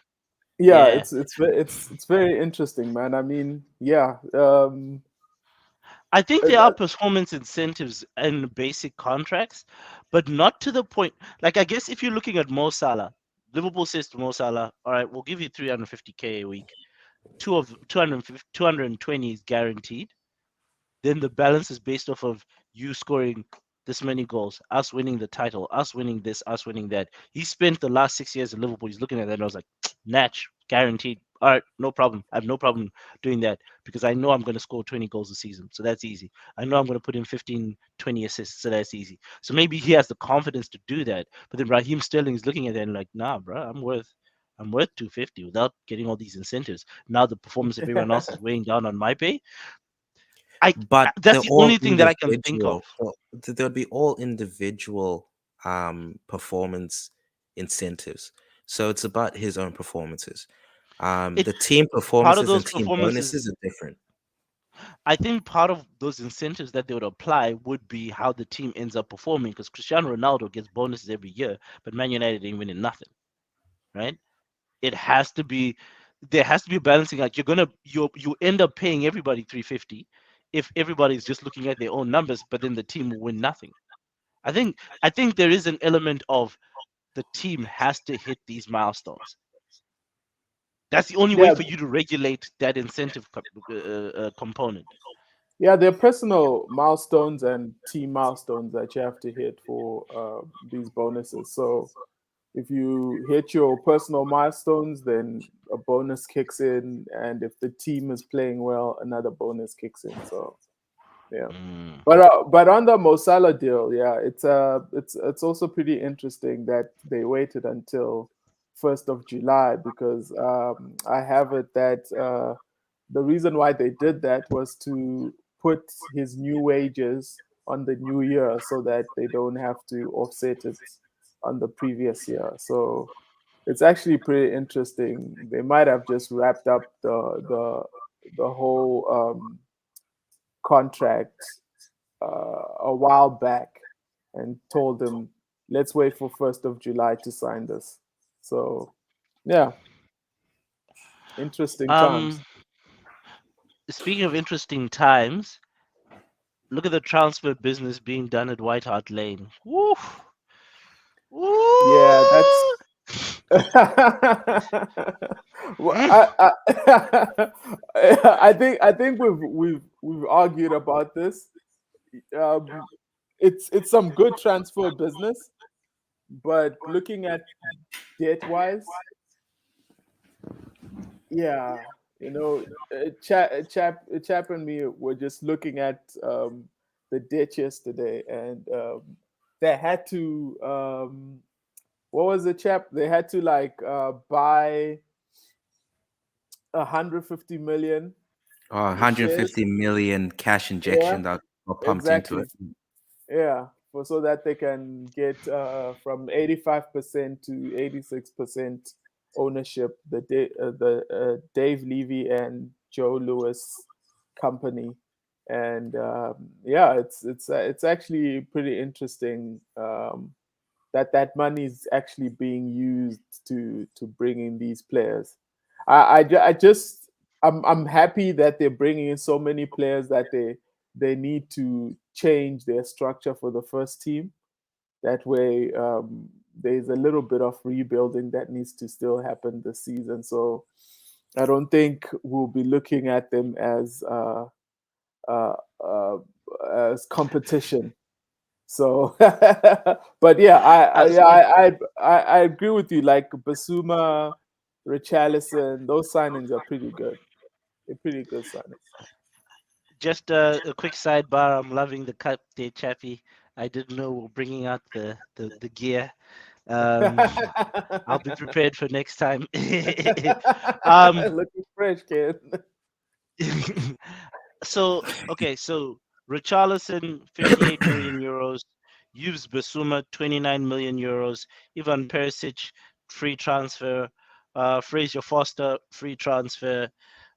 Yeah, Yeah, it's very interesting, man. I mean, yeah, I think uh, there are uh, performance incentives and basic contracts, but not to the point. Like, I guess if you're looking at Mo Salah, Liverpool says to Mo Salah, all right, we'll give you 350K a week. 250, 220 is guaranteed. Then the balance is based off of you scoring this many goals, us winning the title, us winning this, us winning that. He spent the last 6 years at Liverpool. He's looking at that and I was like, Natch, guaranteed. All right, no problem. I have no problem doing that because I know I'm going to score 20 goals a season. So that's easy. I know I'm going to put in 15, 20 assists. So that's easy. So maybe he has the confidence to do that. But then Raheem Sterling is looking at that and like, nah, bro, I'm worth 250 without getting all these incentives. Now the performance of everyone else is weighing down on my pay. But That's they're the all only thing that I can think of. individual. There'll be all individual performance incentives. So it's about his own performances. It The team part of performances those and team performances. bonuses are different. I think part of those incentives that they would apply would be how the team ends up performing because Cristiano Ronaldo gets bonuses every year, but Man United ain't winning nothing, right? It has to be there has to be a balancing act. You end up paying everybody 350 if everybody's just looking at their own numbers, but then the team will win nothing. I think there is an element of the team has to hit these milestones. That's the only way Yeah, for you to regulate that incentive component. yeah, there are personal milestones and team milestones that you have to hit for these bonuses. So if you hit your personal milestones, then a bonus kicks in, and if the team is playing well, another bonus kicks in. So yeah, Mm. but on the Mo Salah deal, yeah, it's also pretty interesting that they waited until 1st of July because I have it that the reason why they did that was to put his new wages on the new year so that they don't have to offset it on the previous year. So it's actually pretty interesting. They might have just wrapped up the whole contract a while back and told them, let's wait for 1st of July to sign this. So yeah, interesting times. Um, Speaking of interesting times, look at the transfer business being done at White Hart Lane. Woo! Yeah, that's Woo! well, Mm. I think we've argued about this. Um, it's some good transfer business, but looking at debt wise, yeah, chap and me were just looking at the debt yesterday, and they had to what was the chap? They had to like buy 150 million in 150 shares. million cash Yeah, injection that got pumped into it. exactly. Yeah, for so that they can get from 85% to 86% ownership. The Dave Levy and Joe Lewis company, and yeah, it's actually pretty interesting that money is actually being used to bring in these players. I just I'm happy that they're bringing in so many players that they need to change their structure for the first team. That way, there's a little bit of rebuilding that needs to still happen this season. So I don't think we'll be looking at them uh, uh, as competition. So, but yeah, So I agree with you. Like Basuma, Richarlison, those signings are pretty good. They're pretty good signings. just a quick sidebar. I'm loving the cut there, Chappy. I didn't know we're bringing out the gear. Um, I'll be prepared for next time. um, Looking fresh, kid. so Richarlison, 58 million euros. Yves Bissouma, 29 million euros. Ivan Perisic, free transfer. Fraser Foster, free transfer.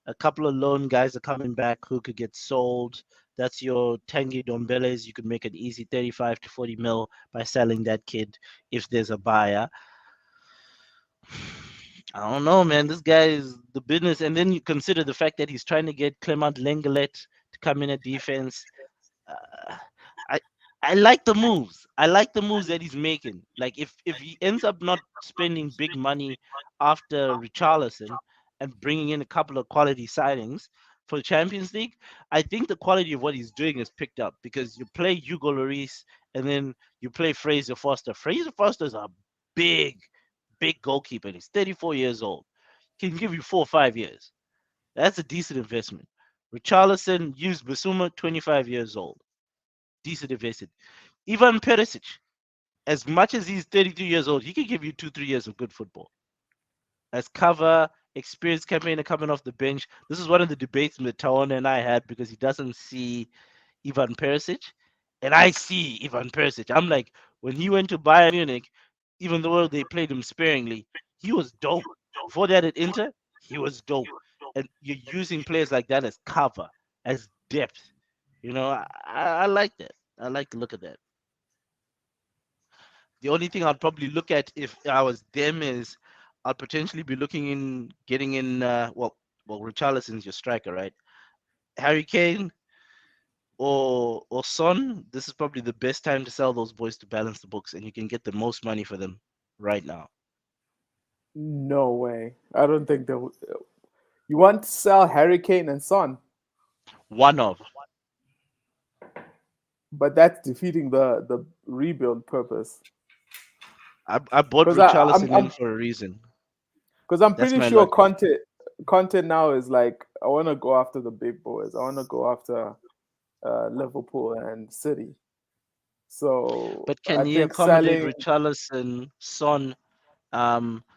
A couple of loan guys are coming back who could get sold. That's your Tanguy Dombeles. You could make an easy 35 to 40 mil by selling that kid if there's a buyer. I don't know, man. This guy is the business. And then you consider the fact that he's trying to get Clement Lenglet to come in at defense. Uh, I I like the moves. I like the moves that he's making. Like if he ends up not spending big money after Richarlison and bringing in a couple of quality signings for the Champions League, I think the quality of what he's doing is picked up because you play Hugo Lloris and then you play Fraser Foster. Fraser Foster's a big, big goalkeeper. And he's 34 years old. Can give you 4 or 5 years. That's a decent investment. Richarlison used Basuma, 25 years old. Decent investment. Ivan Perisic, as much as he's 32 years old, he can give you 2, 3 years of good football. As cover, experienced campaigner coming off the bench. This is one of the debates that Tawana and I had because he doesn't see Ivan Perisic, and I see Ivan Perisic. I'm like, when he went to Bayern Munich, even though they played him sparingly, he was dope. Before that at Inter, he was dope. And you're using players like that as cover, as depth. I like that. I like the look of that. The only thing I'd probably look at if I was them is I'd potentially be looking in getting in Richarlison's your striker, right? Harry Kane or Son, this is probably the best time to sell those boys to balance the books, and you can get the most money for them right now. No way. I don't think they would. You want to sell Harry Kane and Son, One of. but that's defeating the rebuild purpose. I bought Because Richarlison in for a reason. I'm That's pretty my sure logic. Conte now is like, I want to go after the big boys. I want to go after Liverpool and City. So But I can he think accommodate selling Richarlison, Son?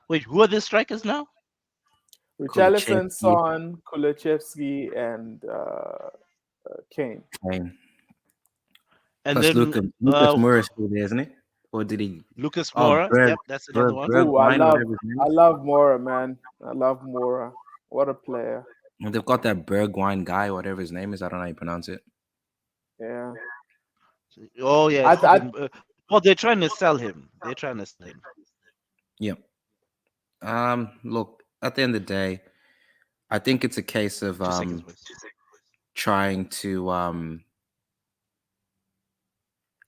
Wait, who are the strikers now? Richarlison, Kulusevski, Son, Kulichevsky, and Kane. Kane. And Plus then Lucas Moura is still there, isn't he? Or did he? Lucas Oh, Moura. Yep, that's another one. Oh, I Bergwijn, love whatever his name I is. love Mora, man. I love Mora. What a player. And they've got that Bergwijn guy, whatever his name is. I don't know how you pronounce it. Yeah. Oh yeah, I, it's I probably. Well, they're trying to sell him. They're trying to sell him. Yep. Look, at the end of the day, I think it's a case of 2 seconds, boys. trying to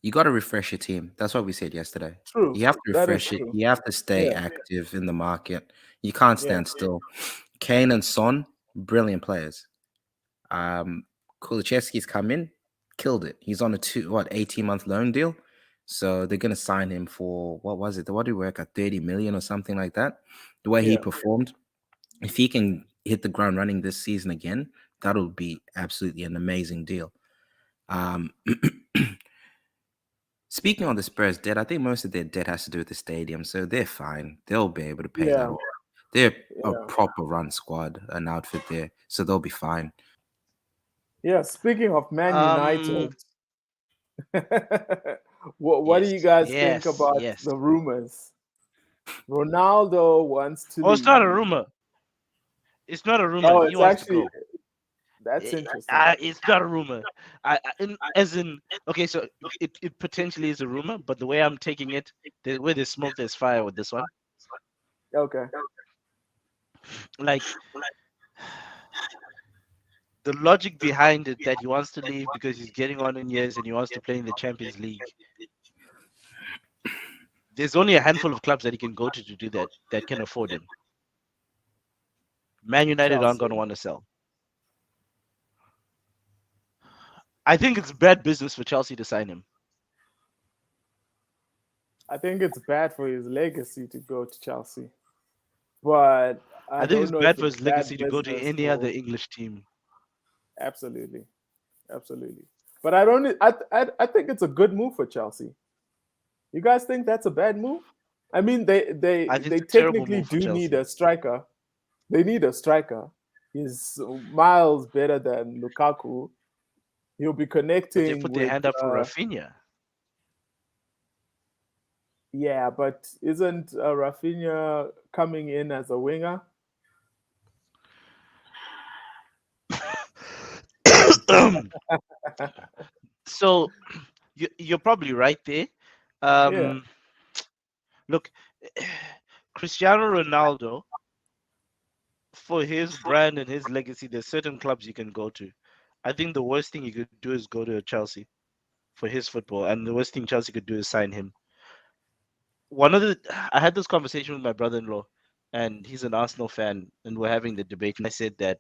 you got to refresh your team. That's what we said yesterday. true. You have to That is refresh it. true. You have to stay Yeah. active in the market. You can't Yeah. stand still. Kane and Son, brilliant players. Kulichevsky's come in, killed it. He's on a 18-month loan deal. So they're gonna sign him for what was it? What did he work at 30 million or something like that? The way he Yeah. performed, if he can hit the ground running this season again, that'll be absolutely an amazing deal. Um, Speaking on the Spurs debt, I think most of their debt has to do with the stadium, so they're fine. They'll be able to pay that Yeah. off. They're a Yeah. proper run squad, an outfit there, so they'll be fine. Yeah. Speaking of Man Um. United, what do Yes. you guys think Yes. about Yes. the rumors? Ronaldo wants to Oh, it's not a leave. rumor. It's not a rumor. Oh, He it's wants to actually, go. that's interesting. It's not a rumor. As in, okay, so it potentially is a rumor, but the way I'm taking it, where there's smoke, there's fire with this one. Okay. Like the logic behind it that he wants to leave because he's getting on in years and he wants to play in the Champions League. There's only a handful of clubs that he can go to do that can afford him. Man United aren't going to Chelsea. want to sell. I think it's bad business for Chelsea to sign him. I think it's bad for his legacy to go to Chelsea, but I I think don't it's know bad if for it's his bad legacy to go to business any other for. English team. Absolutely, absolutely. But I don't. I think it's a good move for Chelsea. You guys think that's a bad move? I mean, I think they it's a terrible technically move for do need Chelsea. a striker. They need a striker. He's miles better than Lukaku. He'll be But they connecting put their with. hand up for Raphinha. Yeah, but isn't Raphinha coming in as a winger? So you're probably right there. Yeah, Um, Look, Cristiano Ronaldo, for his brand and his legacy, there's certain clubs you can go to. I think the worst thing you could do is go to Chelsea for his football, and the worst thing Chelsea could do is sign him. I had this conversation with my brother-in-law, and he's an Arsenal fan, and we're having the debate, and I said that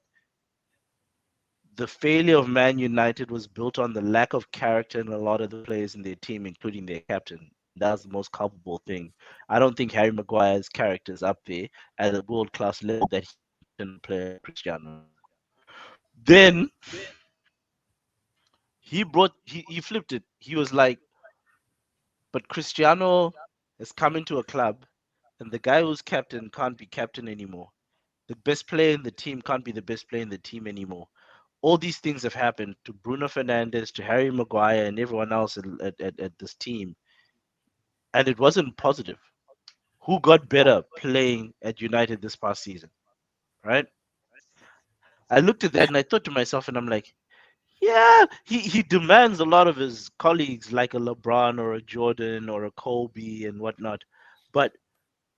the failure of Man United was built on the lack of character in a lot of the players in their team, including their captain. That's the most culpable thing. I don't think Harry Maguire's character is up there at a world class level that he can play like Cristiano. Then he flipped it. He was like, but Cristiano has come into a club, and the guy who's captain can't be captain anymore. The best player in the team can't be the best player in the team anymore. All these things have happened to Bruno Fernandes, to Harry Maguire, and everyone else at this team, and it wasn't positive. Who got better playing at United this past season, right? I looked at that and I thought to myself, and I'm like, yeah, he demands a lot of his colleagues, like a LeBron or a Jordan or a Kobe and whatnot. But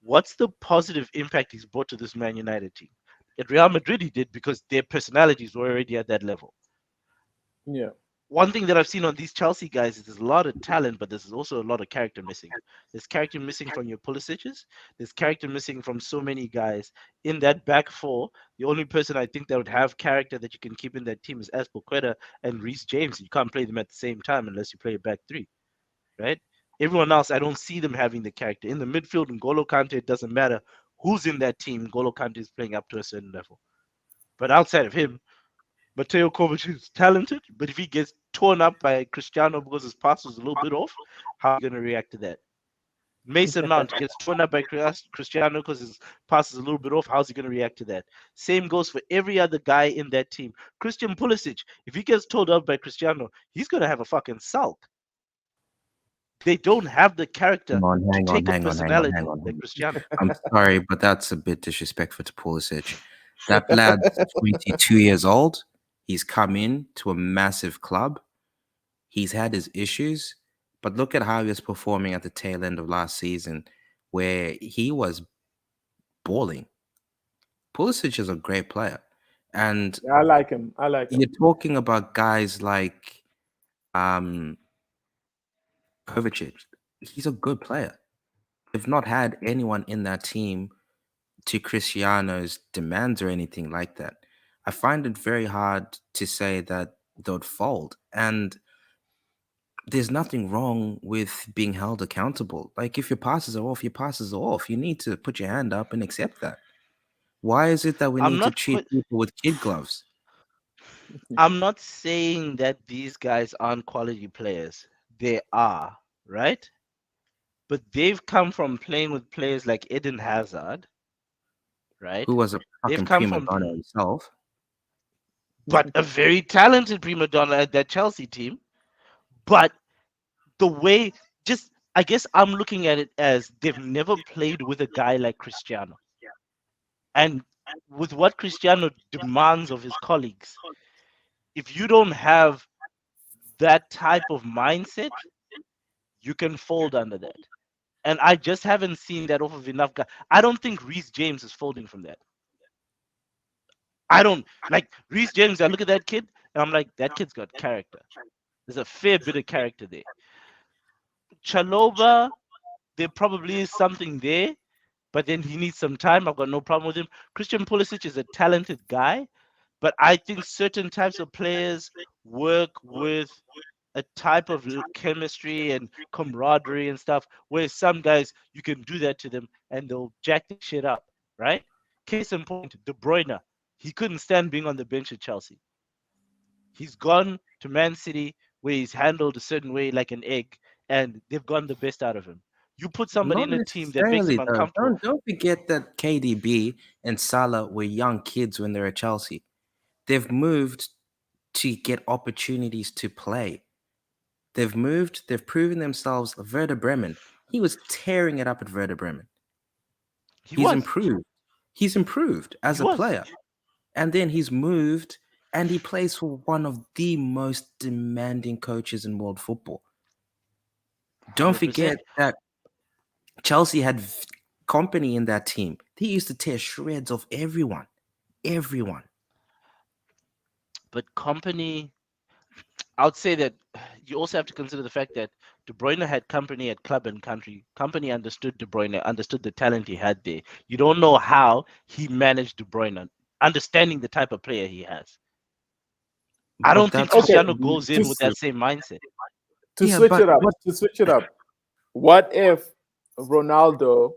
what's the positive impact he's brought to this Man United team? At Real Madrid, he did because their personalities were already at that level. Yeah. One thing that I've seen on these Chelsea guys is there's a lot of talent, but there's also a lot of character missing. There's character missing from your Pulisic's. There's character missing from so many guys in that back four. The only person I think that would have character that you can keep in that team is Azpilicueta and Reece James. You can't play them at the same time unless you play a back three, right? Everyone else, I don't see them having the character. In the midfield, N'Golo Kante, it doesn't matter who's in that team. N'Golo Kante is playing up to a certain level. But outside of him, Mateo Kovacic is talented, but if he gets torn up by Cristiano because his pass was a little bit off, how are you going to react to that? Mason Mount gets torn up by Cristiano because his pass is a little bit off. How's he going to react to that? Same goes for every other guy in that team. Christian Pulisic, if he gets torn up by Cristiano, he's going to have a fucking sulk. They don't have the character to take a personality like Cristiano. I'm sorry, but that's a bit disrespectful to Pulisic. That lad's 22 years old. He's come in to a massive club. He's had his issues, but look at how he was performing at the tail end of last season, where he was balling. Pulisic is a great player, and Yeah, I like him. I like him. you're talking about guys like um Kovacic. He's a good player. They've not had anyone in that team to Cristiano's demands or anything like that. I find it very hard to say that they'd fold. And there's nothing wrong with being held accountable. Like if your passes are off, your passes are off. You need to put your hand up and accept that. Why is it that we I'm need to not treat people with kid gloves? I'm not saying that these guys aren't quality players. They are, right? But they've come from playing with players like Eden Hazard, right? Who was a They've fucking come prima from, donna himself? but a very talented prima donna at that Chelsea team. But the way, just I guess I'm looking at it as they've never played with a guy like Cristiano. And with what Cristiano demands of his colleagues, if you don't have that type of mindset, you can fold under that. And I just haven't seen that off of enough guys. I don't think Reece James is folding from that. I don't like Reece James. I look at that kid and I'm like, that kid's got character. There's a fair bit of character there. Chalobah, there probably is something there, but then he needs some time. I've got no problem with him. Christian Pulisic is a talented guy, but I think certain types of players work with a type of chemistry and camaraderie and stuff where some guys you can do that to them and they'll jack the shit up, right? Case in point, De Bruyne, he couldn't stand being on the bench at Chelsea. He's gone to Man City where he's handled a certain way like an egg, and they've gotten the best out of him. You put somebody Not in a team that makes necessarily, him though. uncomfortable. Don't forget that KDB and Salah were young kids when they were at Chelsea. They've moved to get opportunities to play. They've moved, they've proven themselves. Werder Bremen, he was tearing it up at Werder Bremen. He He's was. improved. He's improved He as a was. player. And then he's moved and he plays for one of the most demanding coaches in world football. Don't 100%. forget that Chelsea had company in that team. They used to tear shreds of everyone. Everyone. But company, I would say that you also have to consider the fact that De Bruyne had company at club and country. Company understood De Bruyne, understood the talent he had there. You don't know how he managed De Bruyne, understanding the type of player he has. I But don't think that's what Okay, Cristiano we need goes to in with just that do. same mindset. to Yeah, switch but it up. what To switch it up. What if Ronaldo,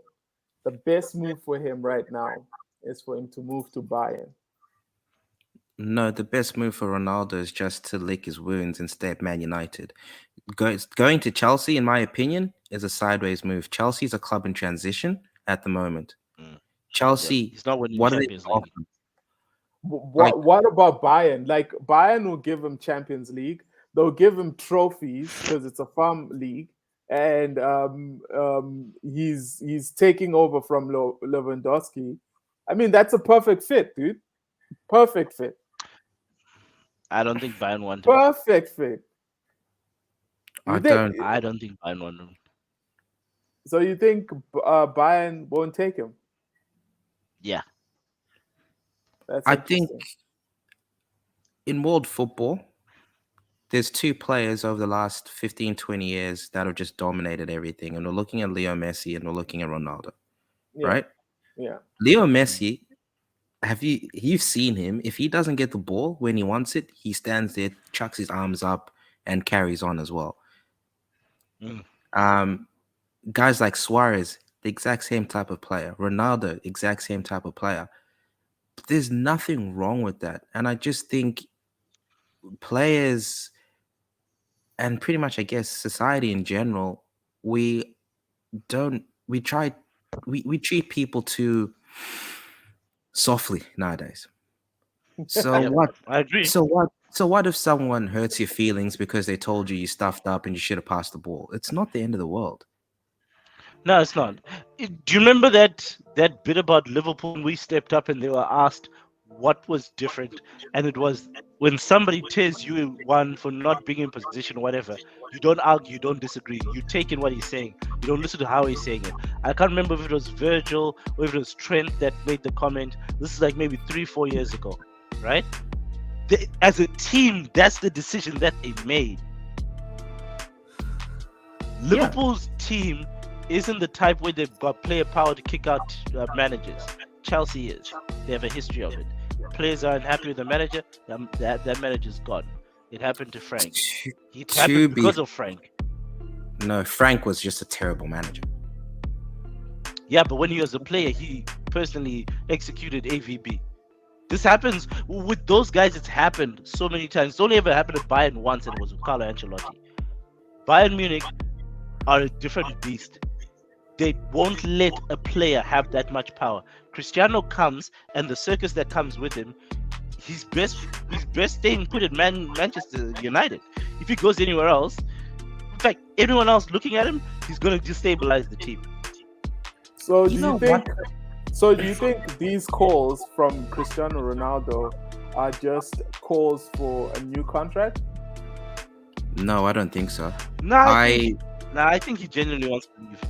the best move for him right now is for him to move to Bayern? No, the best move for Ronaldo is just to lick his wounds and stay at Man United. Going to Chelsea, in my opinion, is a sideways move. Chelsea's a club in transition at the moment. Mm. Yeah, Chelsea, he's not winning the what are they Champions League. offering? Like, What about Bayern? Like Bayern will give him Champions League. They'll give him trophies because it's a farm league, and he's taking over from Lewandowski. I mean, that's a perfect fit, dude. Perfect fit. I don't think Bayern want him. Perfect fit. I You think don't. I don't think Bayern want him. so? You think Bayern won't take him? Yeah. That's I think interesting. in world football, there's two players over the last 15, 20 years that have just dominated everything. And we're looking at Leo Messi and we're looking at Ronaldo, Yeah, right? yeah. Leo Messi, you've seen him. If he doesn't get the ball when he wants it, he stands there, chucks his arms up, and carries on as well. Mm. Guys like Suarez, the exact same type of player. Ronaldo, exact same type of player. There's nothing wrong with that. And I just think players and pretty much, I guess, society in general, we don't, we try, we treat people too softly nowadays. So Yep. what? I agree. So what? So what if someone hurts your feelings because they told you stuffed up and you should have passed the ball? It's not the end of the world. No, it's not. Do you remember that bit about Liverpool when we stepped up and they were asked what was different? And it was when somebody tears you one for not being in position or whatever, you don't argue, you don't disagree. You take in what he's saying. You don't listen to how he's saying it. I can't remember if it was Virgil or if it was Trent that made the comment. This is like maybe 3-4 years ago, right? As a team, that's the decision that they made. Liverpool's team isn't the type where they've got player power to kick out managers. Chelsea is. They have a history of it. Players are unhappy with the manager. That manager's gone. It happened to Frank. It happened because of Frank. No, Frank was just a terrible manager. Yeah, but when he was a player, he personally executed AVB. This happens with those guys. It's happened so many times. It's only ever happened at Bayern once, and it was with Carlo Ancelotti. Bayern Munich are a different beast. They won't let a player have that much power. Cristiano comes, and the circus that comes with him, his best staying put at Manchester United. If he goes anywhere else, in fact, everyone else looking at him, he's going to destabilize the team. So do you think these calls from Cristiano Ronaldo are just calls for a new contract? No, I don't think so. I think he genuinely wants to leave.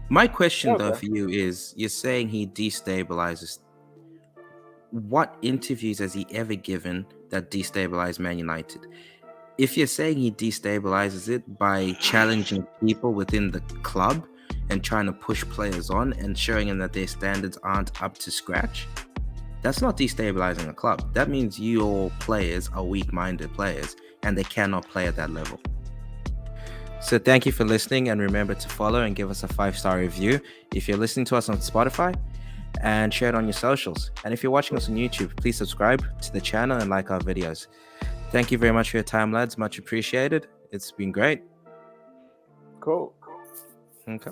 My question though for you is, you're saying he destabilizes. What interviews has he ever given that destabilized Man United? If you're saying he destabilizes it by challenging people within the club and trying to push players on and showing them that their standards aren't up to scratch, that's not destabilizing a club. That means your players are weak-minded players and they cannot play at that level. So thank you for listening, and remember to follow and give us a 5-star review if you're listening to us on Spotify, and share it on your socials. And if you're watching us on YouTube, please subscribe to the channel and like our videos. Thank you very much for your time, lads. Much appreciated. It's been great. Cool. Okay.